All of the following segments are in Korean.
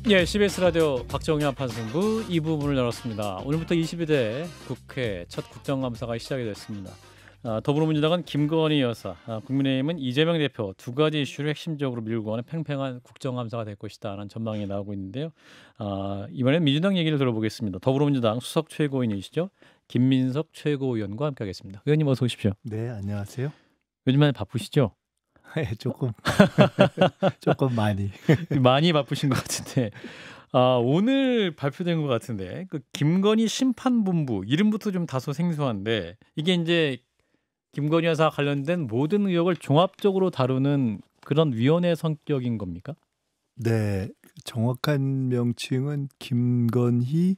예, CBS 라디오 박정현 판승부 2부 문을 열었습니다. 오늘부터 22대 국회 첫 국정감사가 시작이 됐습니다. 더불어민주당은 김건희 여사, 국민의힘은 이재명 대표 두 가지 이슈를 핵심적으로 밀고 가는 팽팽한 국정감사가 될 것이다라는 전망이 나오고 있는데요. 이번엔 민주당 얘기를 들어보겠습니다. 더불어민주당 수석 최고위원이시죠. 김민석 최고위원과 함께하겠습니다. 의원님 어서 오십시오. 네, 안녕하세요. 요즘 많이 바쁘시죠? 조금 조금 많이 바쁘신 것 같은데 오늘 발표된 것 같은데 그 김건희 심판본부 이름부터 좀 다소 생소한데 이게 이제 김건희 여사 관련된 모든 의혹을 종합적으로 다루는 그런 위원회 성격인 겁니까? 네, 정확한 명칭은 김건희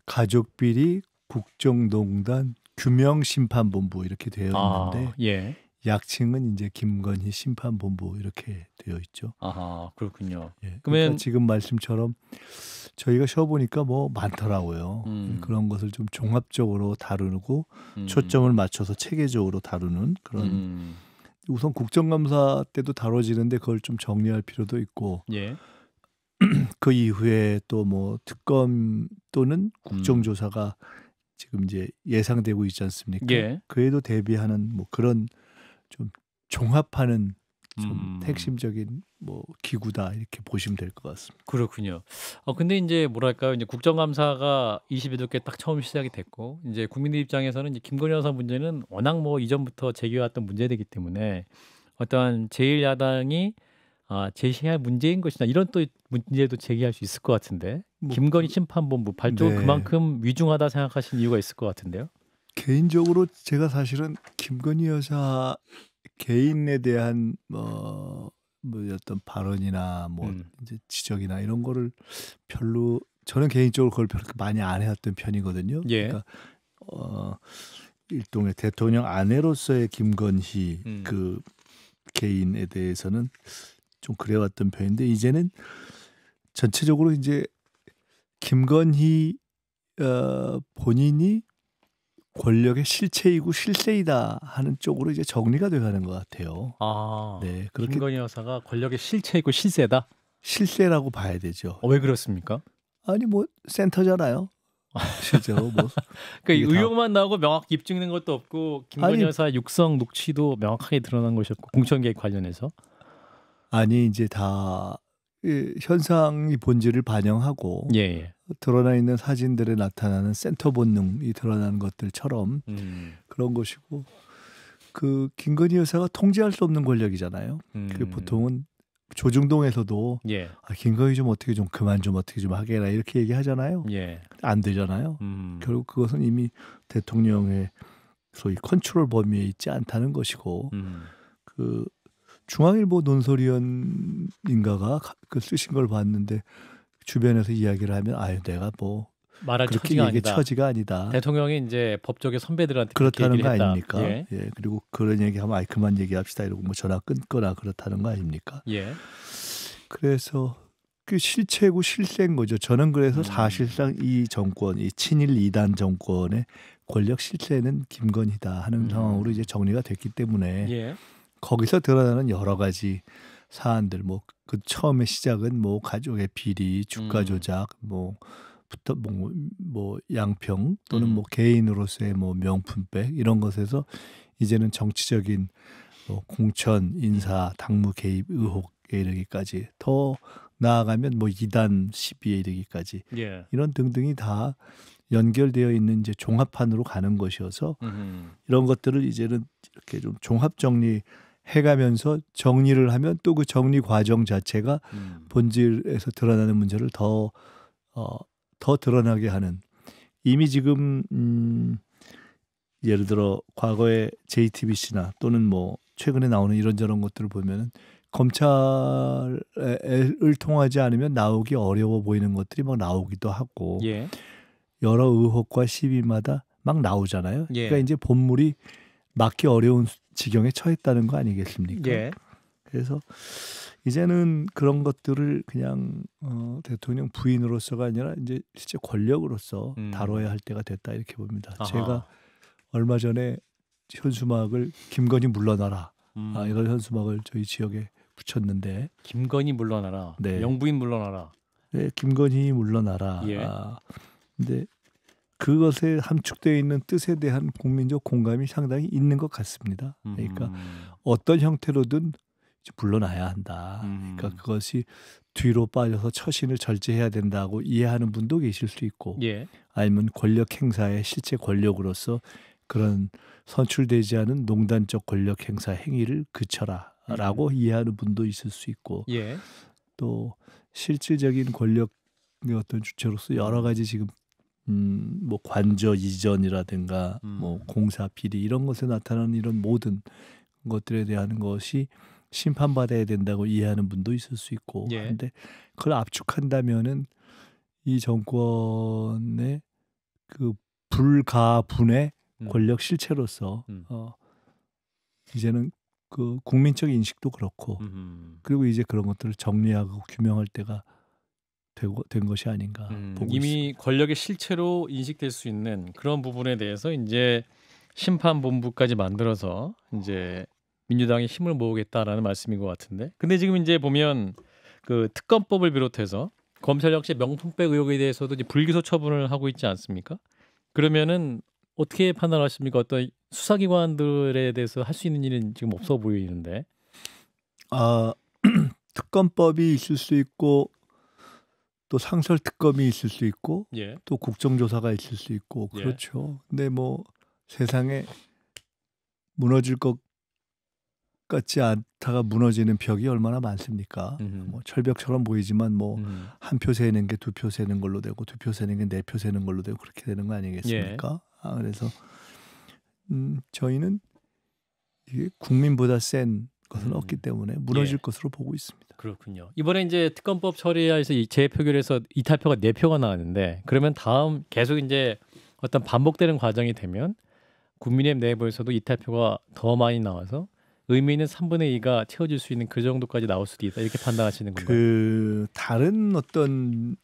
가족비리 국정농단 규명심판본부 이렇게 되어 있는데 예. 약칭은 이제 김건희 심판본부 이렇게 되어 있죠. 아하, 그렇군요. 예, 그러면 그러니까 지금 말씀처럼 저희가 쉬어보니까 뭐 많더라고요. 그런 것을 좀 종합적으로 다루고 초점을 맞춰서 체계적으로 다루는 그런 우선 국정감사 때도 다뤄지는데 그걸 좀 정리할 필요도 있고 예. 그 이후에 또 뭐 특검 또는 국정조사가 지금 이제 예상되고 있지 않습니까? 예. 그에도 대비하는 뭐 그런 좀 종합하는 좀 핵심적인 뭐 기구다 이렇게 보시면 될 것 같습니다. 그렇군요. 근데 이제 뭐랄까요? 이제 국정감사가 22대 딱 처음 시작이 됐고 이제 국민들 입장에서는 이제 김건희 여사 문제는 워낙 뭐 이전부터 제기해왔던 문제이기 때문에 어떠한 제1야당이 제시할 문제인 것이다 이런 또 문제도 제기할 수 있을 것 같은데 김건희 심판본부 발족은 네. 그만큼 위중하다 생각하신 이유가 있을 것 같은데요. 개인적으로 제가 사실은 김건희 여사 개인에 대한 뭐 어떤 발언이나 뭐 이제 지적이나 이런 거를 별로 저는 개인적으로 그걸 별로 많이 안 해왔던 편이거든요. 예. 그러니까 일종의 대통령 아내로서의 김건희 그 개인에 대해서는 좀 그래왔던 편인데 이제는 전체적으로 이제 김건희 본인이 권력의 실체이고 실세이다 하는 쪽으로 이제 정리가 돼가는 것 같아요. 네, 그렇게 김건희 여사가 권력의 실체이고 실세다. 실세라고 봐야 되죠. 왜 그렇습니까? 아니 뭐 센터잖아요. 실제로 뭐 그러니까 의혹만 나오고 명확히 입증된 것도 없고 김건희 여사 육성 녹취도 명확하게 드러난 것이었고 공천 개입 관련해서 아니 이제 다 현상이 본질을 반영하고 예. 드러나 있는 사진들에 나타나는 센터 본능이 드러나는 것들처럼 그런 것이고 그 김건희 여사가 통제할 수 없는 권력이잖아요. 그 보통은 조중동에서도 김건희 좀 어떻게 좀 그만 좀 어떻게 좀 하게라 이렇게 얘기하잖아요. 안 되잖아요. 결국 그것은 이미 대통령의 소위 컨트롤 범위에 있지 않다는 것이고 그 중앙일보 논설위원인가가 그 쓰신 걸 봤는데 주변에서 이야기를 하면 내가 뭐 말할 처지가 아니다. 대통령이 이제 법조계 선배들한테 그렇다는 거 했다. 아닙니까? 예. 그리고 그런 얘기하면 그만 얘기합시다 이러고 뭐 전화 끊거나 그렇다는 거 아닙니까? 예. 그래서 그 실체고 실세인 거죠. 저는 그래서 사실상 이 정권, 이 친일 2단 정권의 권력 실세는 김건희다 하는 상황으로 이제 정리가 됐기 때문에 거기서 드러나는 여러 가지 사안들 뭐 그 처음에 시작은 뭐 가족의 비리, 주가 조작, 뭐부터 뭐 양평 또는 뭐 개인으로서의 뭐 명품백 이런 것에서 이제는 정치적인 뭐 공천, 인사, 당무 개입 의혹에 이르기까지 더 나아가면 뭐 이단 시비에 이르기까지 이런 등등이 다 연결되어 있는 이제 종합판으로 가는 것이어서 이런 것들을 이제는 이렇게 좀 종합 정리 해가면서 정리를 하면 또 그 정리 과정 자체가 본질에서 드러나는 문제를 더 드러나게 하는 이미 지금 예를 들어 과거에 JTBC나 또는 뭐 최근에 나오는 이런저런 것들을 보면은 검찰을 통하지 않으면 나오기 어려워 보이는 것들이 막 나오기도 하고 여러 의혹과 시비마다 막 나오잖아요. 그러니까 이제 본물이 막기 어려운 지경에 처했다는 거 아니겠습니까? 그래서 이제는 그런 것들을 그냥 대통령 부인으로서가 아니라 이제 실제 권력으로서 다뤄야 할 때가 됐다 이렇게 봅니다. 제가 얼마 전에 현수막을 김건희 물러나라 이런 현수막을 저희 지역에 붙였는데 김건희 물러나라, 네. 영부인 물러나라. 네, 김건희 물러나라. 예. 근데 그것에 함축되어 있는 뜻에 대한 국민적 공감이 상당히 있는 것 같습니다. 그러니까 어떤 형태로든 이제 물러나야 한다. 그러니까 그것이 뒤로 빠져서 처신을 절제해야 된다고 이해하는 분도 계실 수 있고, 예. 아니면 권력 행사의 실제 권력으로서 그런 선출되지 않은 농단적 권력 행사 행위를 그쳐라라고 이해하는 분도 있을 수 있고, 예. 또 실질적인 권력의 어떤 주체로서 여러 가지 지금 뭐 관저 이전이라든가 뭐 공사 비리 이런 것에 나타나는 이런 모든 것들에 대한 것이 심판받아야 된다고 이해하는 분도 있을 수 있고 예. 한데, 그걸 압축한다면은 이 정권의 그 불가분의 권력 실체로서 이제는 그 국민적 인식도 그렇고, 그리고 이제 그런 것들을 정리하고 규명할 때가 된 것이 아닌가 보고 이미 있습니다. 권력의 실체로 인식될 수 있는 그런 부분에 대해서 이제 심판본부까지 만들어서 이제 민주당이 힘을 모으겠다라는 말씀인 것 같은데, 근데 지금 이제 보면 그 특검법을 비롯해서 검찰 역시 명품백 의혹에 대해서도 이제 불기소 처분을 하고 있지 않습니까? 그러면은 어떻게 판단하십니까? 어떤 수사기관들에 대해서 할 수 있는 일은 지금 없어 보이는데. 아, 특검법이 있을 수 있고, 또 상설 특검이 있을 수 있고, 예. 또 국정조사가 있을 수 있고, 예. 그렇죠. 근데 뭐 세상에 무너질 것 같지 않다가 무너지는 벽이 얼마나 많습니까? 뭐 철벽처럼 보이지만 뭐 한 표 세는 게 두 표 세는 걸로 되고, 두 표 세는 게 네 표 세는 걸로 되고, 그렇게 되는 거 아니겠습니까? 그래서 저희는 이게 국민보다 센 것은 없기 때문에 무너질 것으로 보고 있습니다. 그렇군요. 이번에 이제 특검법 처리해서 재표결에서 이탈표가 4표가 나왔는데, 그러면 다음 계속 이제 어떤 반복되는 과정이 되면 국민의힘 내부에서도 이탈표가 더 많이 나와서 의미 있는 3분의 2가 채워질 수 있는 그 정도까지 나올 수도 있다, 이렇게 판단하시는 건가요? 그 다른 어떤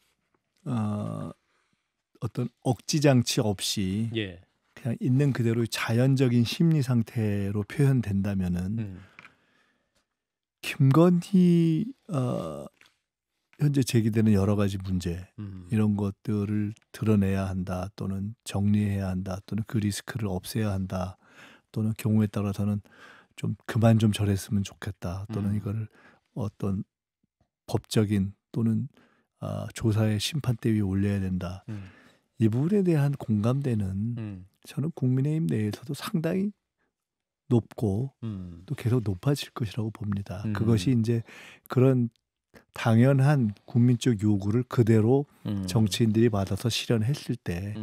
억지 장치 없이 예. 그냥 있는 그대로 자연적인 심리 상태로 표현된다면은 김건희 현재 제기되는 여러 가지 문제 이런 것들을 드러내야 한다, 또는 정리해야 한다, 또는 그 리스크를 없애야 한다, 또는 경우에 따라서는 좀 그만 좀 저랬으면 좋겠다, 또는 이거를 어떤 법적인 또는 조사의 심판대 위에 올려야 된다. 이 부분에 대한 공감대는 저는 국민의힘 내에서도 상당히 높고 또 계속 높아질 것이라고 봅니다. 그것이 이제 그런 당연한 국민적 요구를 그대로 정치인들이 받아서 실현했을 때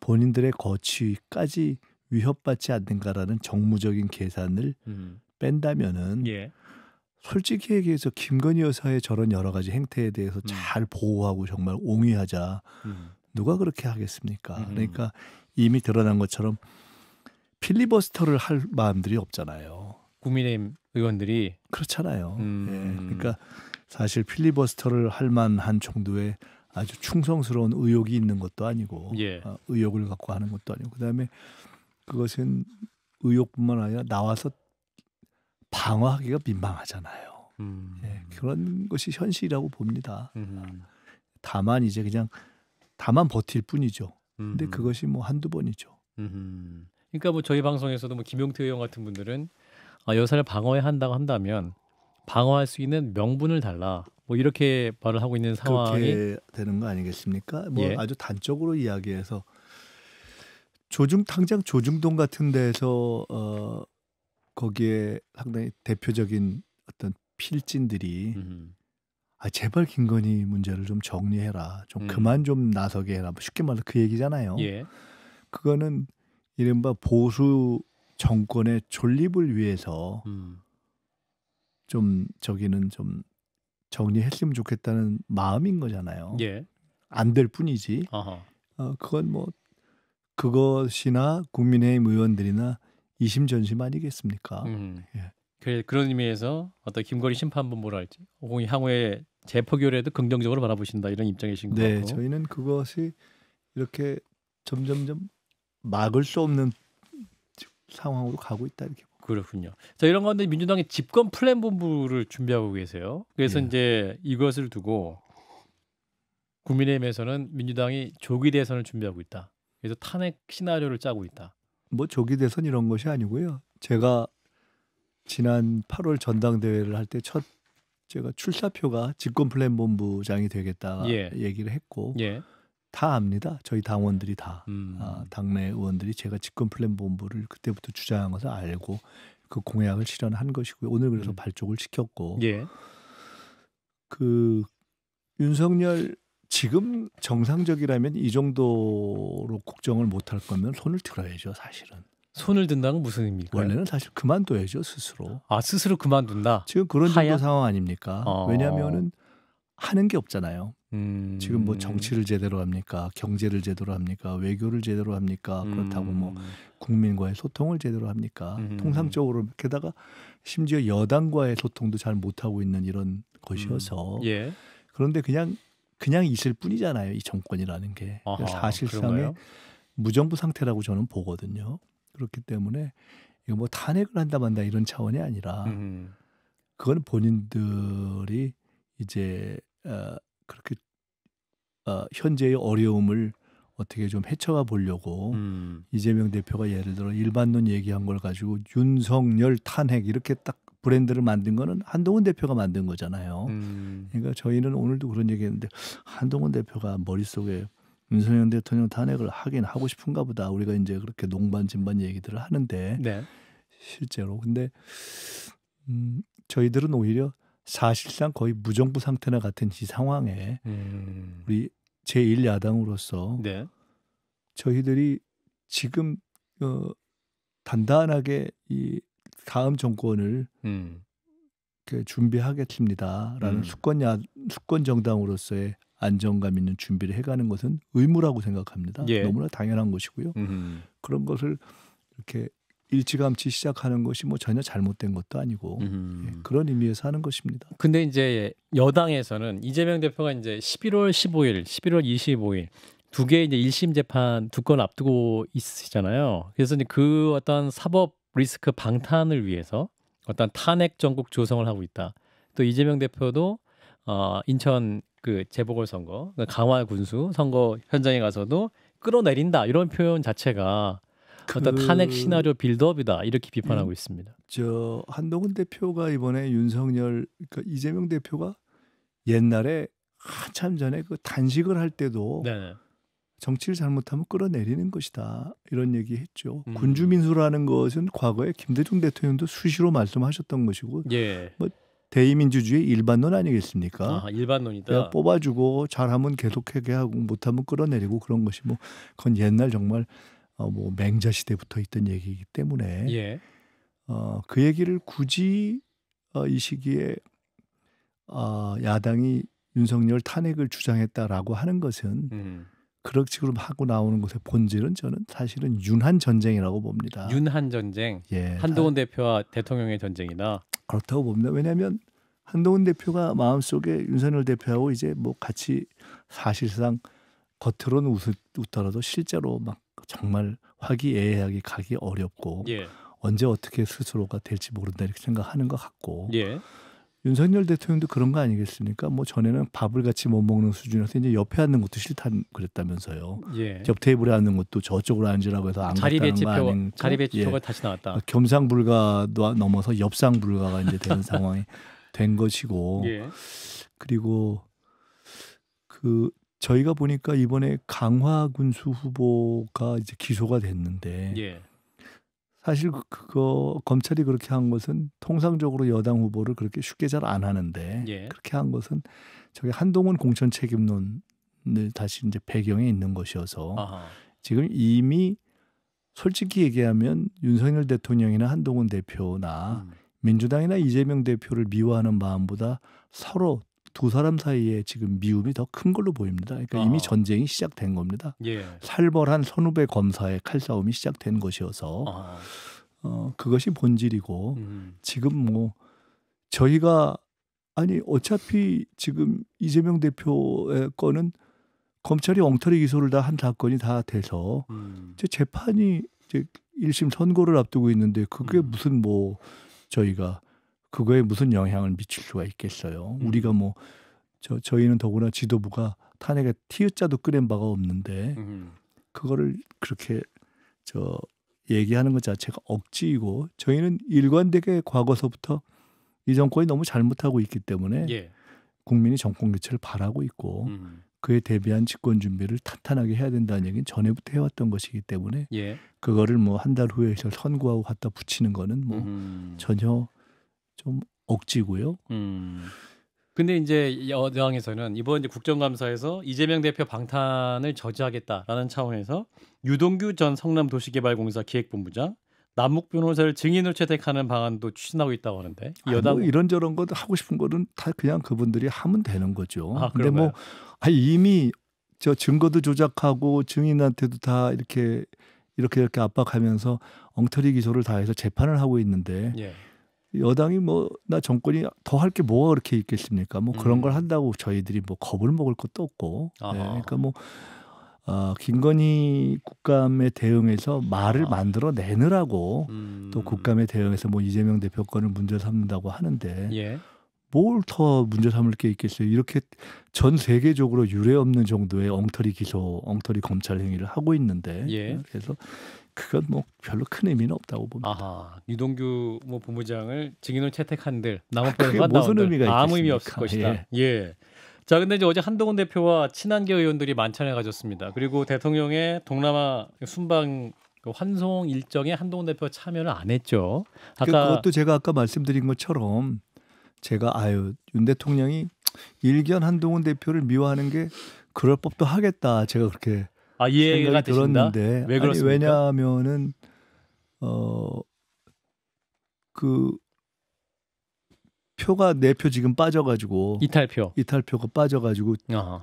본인들의 거취까지 위협받지 않는가라는 정무적인 계산을 뺀다면은 예. 솔직히 얘기해서 김건희 여사의 저런 여러 가지 행태에 대해서 잘 보호하고 정말 옹위하자, 누가 그렇게 하겠습니까? 그러니까 이미 드러난 것처럼 필리버스터를 할 마음들이 없잖아요. 국민의힘 의원들이. 그렇잖아요. 예, 그러니까 사실 필리버스터를 할 만한 정도의 아주 충성스러운 의욕이 있는 것도 아니고, 예. 의욕을 갖고 하는 것도 아니고, 그다음에 그것은 의욕뿐만 아니라 나와서 방어하기가 민망하잖아요. 예, 그런 것이 현실이라고 봅니다. 다만 이제 그냥 다만 버틸 뿐이죠. 근데 그것이 뭐 한두 번이죠. 그러니까 뭐 저희 방송에서도 뭐 김용태 의원 같은 분들은 여사를 방어해야 한다고 한다면 방어할 수 있는 명분을 달라, 뭐 이렇게 말을 하고 있는 상황이 그렇게 되는 거 아니겠습니까? 뭐 예. 아주 단적으로 이야기해서 당장 조중동 같은 데서 거기에 상당히 대표적인 어떤 필진들이 제발 김건희 문제를 좀 정리해라, 좀 그만 좀 나서게 해라, 뭐 쉽게 말해 그 얘기잖아요. 예. 그거는 이른바 보수 정권의 존립을 위해서 좀 저기는 좀 정리했으면 좋겠다는 마음인 거잖아요. 예. 안 될 뿐이지. 아하. 그건 뭐 그것이나 국민의힘 의원들이나 이심전심 아니겠습니까? 예. 그런 의미에서 어떤 김건희 심판본부를 할지 혹은 향후에 재표결에도 긍정적으로 바라보신다, 이런 입장이신 것 네, 같고. 저희는 그것이 이렇게 점점점 막을 수 없는 상황으로 가고 있다, 이렇게 봅니다. 그렇군요. 자, 이런 가운데 민주당이 집권 플랜 본부를 준비하고 계세요. 그래서 예. 이제 이것을 두고 국민의힘에서는 민주당이 조기 대선을 준비하고 있다. 그래서 탄핵 시나리오를 짜고 있다. 뭐 조기 대선 이런 것이 아니고요. 제가 지난 8월 전당대회를 할 때 제가 출사표가 집권플랜본부장이 되겠다 예. 얘기를 했고 예. 다 압니다. 저희 당원들이 다 음. 당내 의원들이 제가 집권플랜본부를 그때부터 주장한 것을 알고 그 공약을 실현한 것이고요. 오늘 그래서 발족을 시켰고 예. 그 윤석열 지금 정상적이라면 이 정도로 국정을 못할 거면 손을 들어야죠. 사실은. 손을 든다는 무슨 의미일까요? 원래는 사실 그만둬야죠. 스스로. 아, 스스로 그만둔다. 지금 그런 하야? 정도 상황 아닙니까? 왜냐하면은 하는 게 없잖아요. 지금 뭐 정치를 제대로 합니까? 경제를 제대로 합니까? 외교를 제대로 합니까? 그렇다고 뭐 국민과의 소통을 제대로 합니까? 통상적으로 게다가 심지어 여당과의 소통도 잘 못하고 있는 이런 것이어서 예. 그런데 그냥 있을 뿐이잖아요. 이 정권이라는 게. 아하, 사실상의 그런가요? 무정부 상태라고 저는 보거든요. 그렇기 때문에 이거 뭐 탄핵을 한다 만다 이런 차원이 아니라 그건 본인들이 이제 그렇게 현재의 어려움을 어떻게 좀 헤쳐가 보려고 이재명 대표가 예를 들어 일반론 얘기한 걸 가지고 윤석열 탄핵 이렇게 딱 브랜드를 만든 거는 한동훈 대표가 만든 거잖아요. 그러니까 저희는 오늘도 그런 얘기했는데 한동훈 대표가 머릿속에 윤석열 대통령 탄핵을 하긴 하고 싶은가 보다. 우리가 이제 그렇게 농반진반 얘기들을 하는데 네. 실제로 근데 저희들은 오히려 사실상 거의 무정부 상태나 같은 이 상황에 우리 제1야당으로서 네. 저희들이 지금 단단하게 이 다음 정권을 준비하겠습니다라는 수권 정당으로서의 안정감 있는 준비를 해가는 것은 의무라고 생각합니다. 예. 너무나 당연한 것이고요. 그런 것을 이렇게 일찌감치 시작하는 것이 뭐 전혀 잘못된 것도 아니고 그런 의미에서 하는 것입니다. 근데 이제 여당에서는 이재명 대표가 이제 11월 15일, 11월 25일 두 개의 이제 1심 재판 두 건 앞두고 있으시잖아요. 그래서 이제 그 어떤 사법 리스크 방탄을 위해서 어떤 탄핵 정국 조성을 하고 있다. 또 이재명 대표도 인천 그 재보궐선거, 강화 군수 선거 현장에 가서도 끌어내린다 이런 표현 자체가 어떤 탄핵 시나리오 빌드업이다 이렇게 비판하고 있습니다. 저 한동훈 대표가 이번에 윤석열 그러니까 이재명 대표가 옛날에 한참 전에 그 단식을 할 때도 네. 정치를 잘못하면 끌어내리는 것이다 이런 얘기했죠. 군주민주라는 것은 과거에 김대중 대통령도 수시로 말씀하셨던 것이고 예. 뭐 대의민주주의 일반론 아니겠습니까? 일반론이다. 내가 뽑아주고 잘하면 계속하게 하고 못하면 끌어내리고 그런 것이 뭐 그건 옛날 정말 뭐 맹자 시대부터 있던 얘기이기 때문에 예. 그 얘기를 굳이 이 시기에 야당이 윤석열 탄핵을 주장했다라고 하는 것은 그런 식으로 하고 나오는 것의 본질은 저는 사실은 윤한 전쟁이라고 봅니다. 윤한 전쟁. 예, 한동훈 대표와 대통령의 전쟁이다. 그렇다고 봅니다. 왜냐하면 한동훈 대표가 마음속에 윤석열 대표하고 이제 뭐 같이 사실상 겉으로는 웃더라도 실제로 막 정말 화기애애하게 가기 어렵고 예. 언제 어떻게 스스로가 될지 모른다 이렇게 생각하는 것 같고 예. 윤석열 대통령도 그런 거 아니겠습니까? 뭐 전에는 밥을 같이 못 먹는 수준이라서 이제 옆에 앉는 것도 싫다 그랬다면서요. 예. 옆 테이블에 앉는 것도 저쪽으로 앉으라고 해서 안 자리 갔다는 거 배치표 아닙니까? 자리 배치표가 예. 다시 나왔다. 겸상불가도 넘어서 엽상불가가 이제 되는 상황이 된 것이고 예. 그리고 그 저희가 보니까 이번에 강화 군수 후보가 이제 기소가 됐는데 예. 사실 그거 검찰이 그렇게 한 것은 통상적으로 여당 후보를 그렇게 쉽게 잘 안 하는데 예. 그렇게 한 것은 저기 한동훈 공천 책임론을 다시 이제 배경에 있는 것이어서 아하. 지금 이미 솔직히 얘기하면 윤석열 대통령이나 한동훈 대표나 민주당이나 이재명 대표를 미워하는 마음보다 서로 두 사람 사이에 지금 미움이 더 큰 걸로 보입니다. 그러니까 이미 전쟁이 시작된 겁니다. 예. 살벌한 선후배 검사의 칼싸움이 시작된 것이어서 그것이 본질이고 지금 뭐 저희가 아니 어차피 지금 이재명 대표의 건은 검찰이 엉터리 기소를 다 한 사건이 다 돼서 이제 재판이 이제 1심 선고를 앞두고 있는데 그게 무슨 뭐 저희가 그거에 무슨 영향을 미칠 수가 있겠어요. 우리가 뭐 저희는 더구나 지도부가 탄핵에 티읕자도 꺼낸 바가 없는데 그거를 그렇게 얘기하는 것 자체가 억지이고 저희는 일관되게 과거서부터 이 정권이 너무 잘못하고 있기 때문에 예. 국민이 정권 교체를 바라고 있고 그에 대비한 집권 준비를 탄탄하게 해야 된다는 얘기는 전에부터 해왔던 것이기 때문에 예. 그거를 뭐 한 달 후에 선고하고 갖다 붙이는 거는 뭐 전혀 좀 억지고요. 근데 이제 여당에서는 이번 이제 국정감사에서 이재명 대표 방탄을 저지하겠다라는 차원에서 유동규 전 성남도시개발공사 기획본부장, 남욱 변호사를 증인으로 채택하는 방안도 추진하고 있다고 하는데 이 여당 뭐 이런저런 것 하고 싶은 거는 다 그냥 그분들이 하면 되는 거죠. 아, 근데 뭐 이미 증거도 조작하고 증인한테도 다 이렇게 압박하면서 엉터리 기소를 다 해서 재판을 하고 있는데 예. 여당이 뭐 나 정권이 더 할 게 뭐가 그렇게 있겠습니까? 뭐 그런 걸 한다고 저희들이 뭐 겁을 먹을 것도 없고. 네, 그러니까 뭐 김건희 국감에 대응해서 말을 만들어 내느라고 또 국감에 대응해서 뭐 이재명 대표 건을 문제 삼는다고 하는데 예. 뭘 더 문제 삼을 게 있겠어요? 이렇게 전 세계적으로 유례 없는 정도의 엉터리 기소, 엉터리 검찰 행위를 하고 있는데 예. 그래서 그건 뭐 별로 큰 의미는 없다고 봅니다. 아하, 유동규 뭐 본부장을 증인으로 채택한들 남욱 그게 변호사 무슨 의미가 있겠습니까? 아무 의미 없을 것이다. 예. 자, 근데 이제 어제 한동훈 대표와 친한계 의원들이 만찬을 가졌습니다. 그리고 대통령의 동남아 순방 환송 일정에 한동훈 대표 참여를 안 했죠. 그것도 제가 아까 말씀드린 것처럼 제가 윤 대통령이 일견 한동훈 대표를 미워하는 게 그럴 법도 하겠다. 제가 그렇게 이해가 생각이 들었는데 왜 그렇습니까? 왜냐하면은 그 표가 내 표 지금 빠져가지고 이탈표가 빠져가지고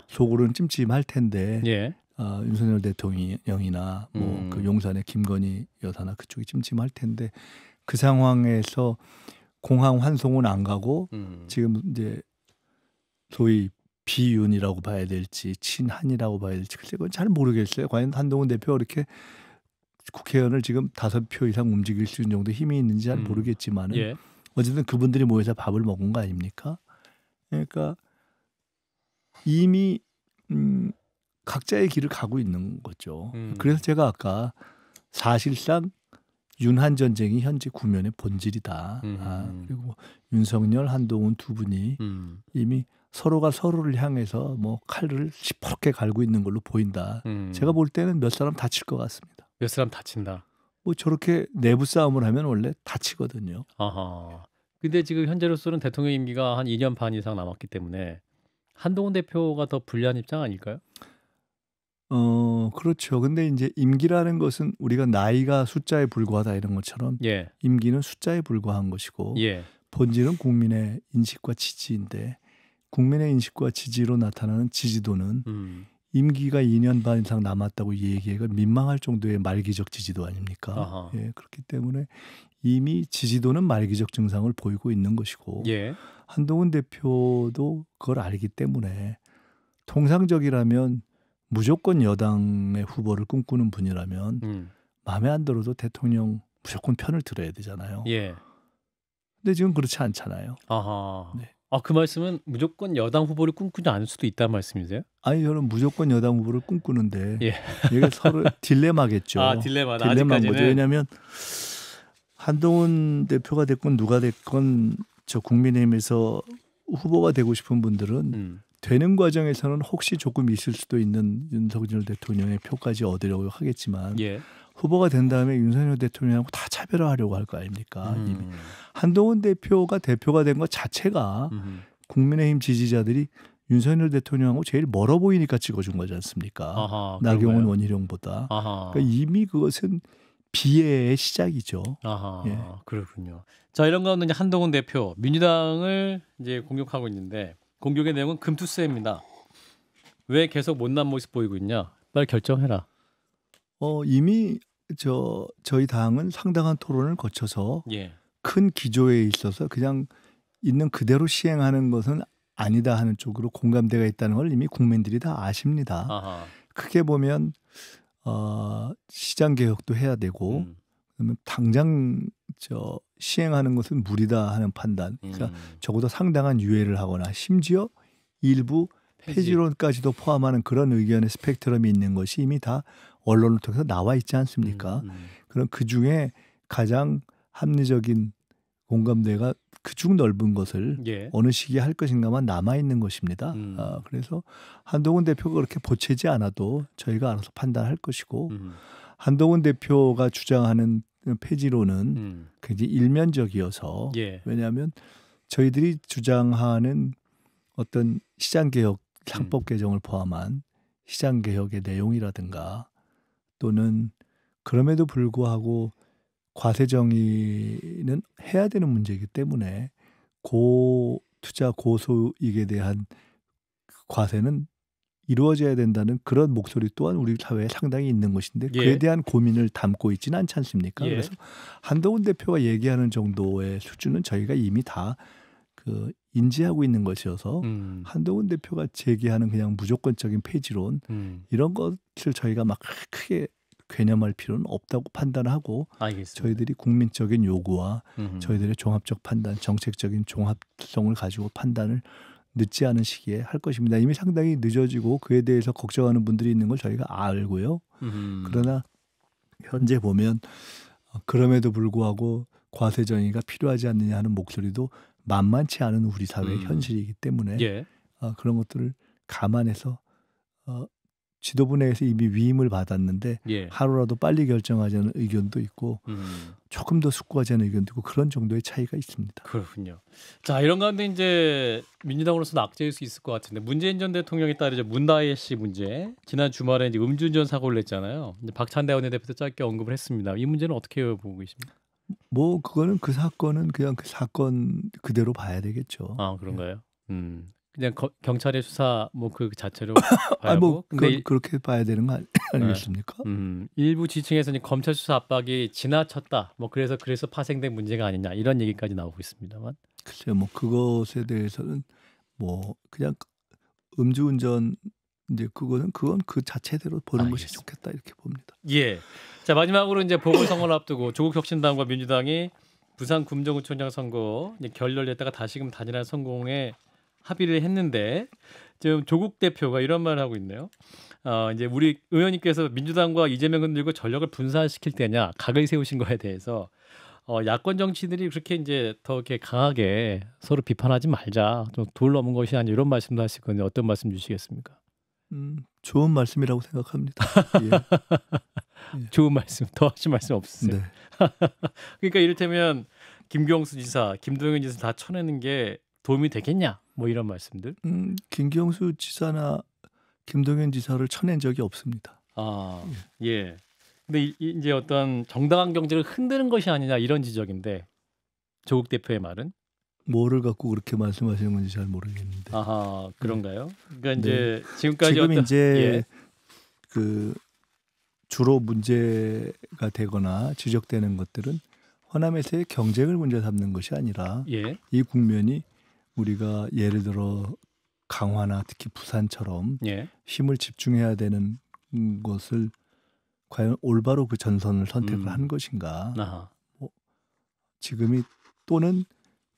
속으로는 찜찜할 텐데 예. 윤석열 대통령이나 뭐 그 용산의 김건희 여사나 그쪽이 찜찜할 텐데 그 상황에서 공항 환송은 안 가고 지금 이제 소위 비윤이라고 봐야 될지 친한이라고 봐야 될지 글쎄 그건 잘 모르겠어요. 과연 한동훈 대표가 이렇게 국회의원을 지금 5표 이상 움직일 수 있는 정도 힘이 있는지 잘 모르겠지만은 예. 어쨌든 그분들이 모여서 밥을 먹은 거 아닙니까? 그러니까 이미 각자의 길을 가고 있는 거죠. 그래서 제가 아까 사실상 윤한 전쟁이 현재 국면의 본질이다. 그리고 윤석열, 한동훈 두 분이 이미 서로가 서로를 향해서 뭐 칼을 시퍼렇게 갈고 있는 걸로 보인다. 제가 볼 때는 몇 사람 다칠 것 같습니다. 몇 사람 다친다. 뭐 저렇게 내부 싸움을 하면 원래 다치거든요. 아하. 근데 지금 현재로서는 대통령 임기가 한 2년 반 이상 남았기 때문에 한동훈 대표가 더 불리한 입장 아닐까요? 그렇죠. 근데 이제 임기라는 것은 우리가 나이가 숫자에 불과하다 이런 것처럼 예. 임기는 숫자에 불과한 것이고 예. 본질은 국민의 인식과 지지인데 국민의 인식과 지지로 나타나는 지지도는 임기가 2년 반 이상 남았다고 얘기하기가 민망할 정도의 말기적 지지도 아닙니까? 예, 그렇기 때문에 이미 지지도는 말기적 증상을 보이고 있는 것이고 예. 한동훈 대표도 그걸 알기 때문에 통상적이라면 무조건 여당의 후보를 꿈꾸는 분이라면 마음에 안 들어도 대통령 무조건 편을 들어야 되잖아요. 예. 근데 지금 그렇지 않잖아요. 아하. 네. 그 말씀은 무조건 여당 후보를 꿈꾸지 않을 수도 있다는 말씀이세요? 아니 저는 무조건 여당 후보를 꿈꾸는데 예. 이게 서로 딜레마겠죠. 딜레마다. 딜레마인 아직까지는. 거죠. 왜냐하면 한동훈 대표가 됐건 누가 됐건 저 국민의힘에서 후보가 되고 싶은 분들은 되는 과정에서는 혹시 조금 있을 수도 있는 윤석열 대통령의 표까지 얻으려고 하겠지만 예. 후보가 된 다음에 윤석열 대통령하고 다 차별화하려고 할 거 아닙니까? 이미. 한동훈 대표가 된 것 자체가 국민의힘 지지자들이 윤석열 대통령하고 제일 멀어 보이니까 찍어준 거지 않습니까? 나경원 원희룡보다. 그러니까 이미 그것은 비애의 시작이죠. 예. 그렇군요. 자, 이런 가운데 이제 한동훈 대표 민주당을 이제 공격하고 있는데 공격의 내용은 금투세입니다. 왜 계속 못난 모습 보이고 있냐? 빨리 결정해라. 이미 저희 당은 상당한 토론을 거쳐서 큰 기조에 있어서 그냥 있는 그대로 시행하는 것은 아니다 하는 쪽으로 공감대가 있다는 걸 이미 국민들이 다 아십니다. 크게 보면 시장 개혁도 해야 되고 그러면 당장 시행하는 것은 무리다 하는 판단. 그러니까 적어도 상당한 유예를 하거나 심지어 일부 폐지론까지도 포함하는 그런 의견의 스펙트럼이 있는 것이 이미 다 언론을 통해서 나와 있지 않습니까? 그럼 그중에 가장 합리적인 공감대가 그중 넓은 것을 예. 어느 시기에 할 것인가만 남아있는 것입니다. 그래서 한동훈 대표가 그렇게 보채지 않아도 저희가 알아서 판단할 것이고 한동훈 대표가 주장하는 폐지론은 굉장히 일면적이어서 예. 왜냐하면 저희들이 주장하는 어떤 시장개혁 상법 개정을 포함한 시장개혁의 내용이라든가 또는 그럼에도 불구하고 과세정의는 해야 되는 문제이기 때문에 고투자 고소익에 대한 과세는 이루어져야 된다는 그런 목소리 또한 우리 사회에 상당히 있는 것인데 예. 그에 대한 고민을 담고 있지는 않지 않습니까? 예. 그래서 한동훈 대표가 얘기하는 정도의 수준은 저희가 이미 다 인지하고 있는 것이어서 한동훈 대표가 제기하는 그냥 무조건적인 폐지론 이런 것을 저희가 막 크게 괴념할 필요는 없다고 판단하고 알겠습니다. 저희들이 국민적인 요구와 저희들의 종합적 판단, 정책적인 종합성을 가지고 판단을 늦지 않은 시기에 할 것입니다. 이미 상당히 늦어지고 그에 대해서 걱정하는 분들이 있는 걸 저희가 알고요. 그러나 현재 보면 그럼에도 불구하고 과세정의가 필요하지 않느냐 하는 목소리도 만만치 않은 우리 사회의 현실이기 때문에 예. 그런 것들을 감안해서 지도부 내에서 이미 위임을 받았는데 예. 하루라도 빨리 결정하자는 의견도 있고 조금 더 숙고하자는 의견도 있고 그런 정도의 차이가 있습니다. 그렇군요. 자, 이런 가운데 이제 민주당으로서는 악재일 수 있을 것 같은데 문재인 전 대통령에 따르죠 문다혜 씨 문제 지난 주말에 이제 음주운전 사고를 냈잖아요. 이제 박찬대 원내대표도 짧게 언급을 했습니다. 이 문제는 어떻게 보고 계십니까? 뭐 그거는 그 사건은 그냥 그 사건 그대로 봐야 되겠죠. 아 그런가요? 그냥 경찰의 수사 뭐 그 자체로 아, 뭐 근데 그렇게 봐야 되는 거 아니겠습니까? 일부 지층에서는 검찰 수사 압박이 지나쳤다. 뭐 그래서 파생된 문제가 아니냐 이런 얘기까지 나오고 있습니다만. 글쎄요, 뭐 그것에 대해서는 뭐 그냥 음주운전 이제 그건 그 자체대로 보는 것이 좋겠다 이렇게 봅니다. 예. 자 마지막으로 이제 보궐선거를 앞두고 조국혁신당과 민주당이 부산 금정구청장 선거 이제 결렬했다가 다시금 단일화 성공에 합의를 했는데 지금 조국 대표가 이런 말을 하고 있네요. 이제 우리 의원님께서 민주당과 이재명 흔들고 전력을 분산시킬 때냐 각을 세우신 거에 대해서 야권 정치들이 그렇게 이제 더 이렇게 강하게 서로 비판하지 말자, 좀 돌 넘은 것이 아니 이런 말씀도 하시거든요. 어떤 말씀 주시겠습니까? 좋은 말씀이라고 생각합니다. 예. 좋은 말씀, 더 하실 말씀 없으세요? 네. 그러니까 이를테면 김경수 지사, 김동연 지사 다 쳐내는 게 도움이 되겠냐? 뭐 이런 말씀들. 김경수 지사나 김동연 지사를 쳐낸 적이 없습니다. 아, 예. 근데 이제 어떤 정당한 경제를 흔드는 것이 아니냐 이런 지적인데 조국 대표의 말은 뭐를 갖고 그렇게 말씀하시는 건지 잘 모르겠는데. 아하, 그런가요? 그러니까 네. 이제 지금까지 지금 어떤 이제 그 주로 문제가 되거나 지적되는 것들은 호남에서의 경쟁을 문제 삼는 것이 아니라 예. 이 국면이 우리가 예를 들어 강화나 특히 부산처럼 예. 힘을 집중해야 되는 것을 과연 올바로 그 전선을 선택을 한 것인가. 아하. 지금이 또는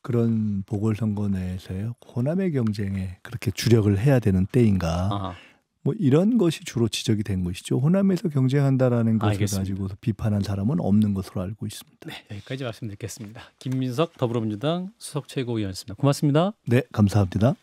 그런 보궐선거 내에서의 호남의 경쟁에 그렇게 주력을 해야 되는 때인가. 아하. 뭐 이런 것이 주로 지적이 된 것이죠. 호남에서 경쟁한다라는 것을 알겠습니다. 가지고 비판한 사람은 없는 것으로 알고 있습니다. 네, 여기까지 말씀드리겠습니다. 김민석 더불어민주당 수석 최고위원이었습니다. 고맙습니다. 네, 감사합니다.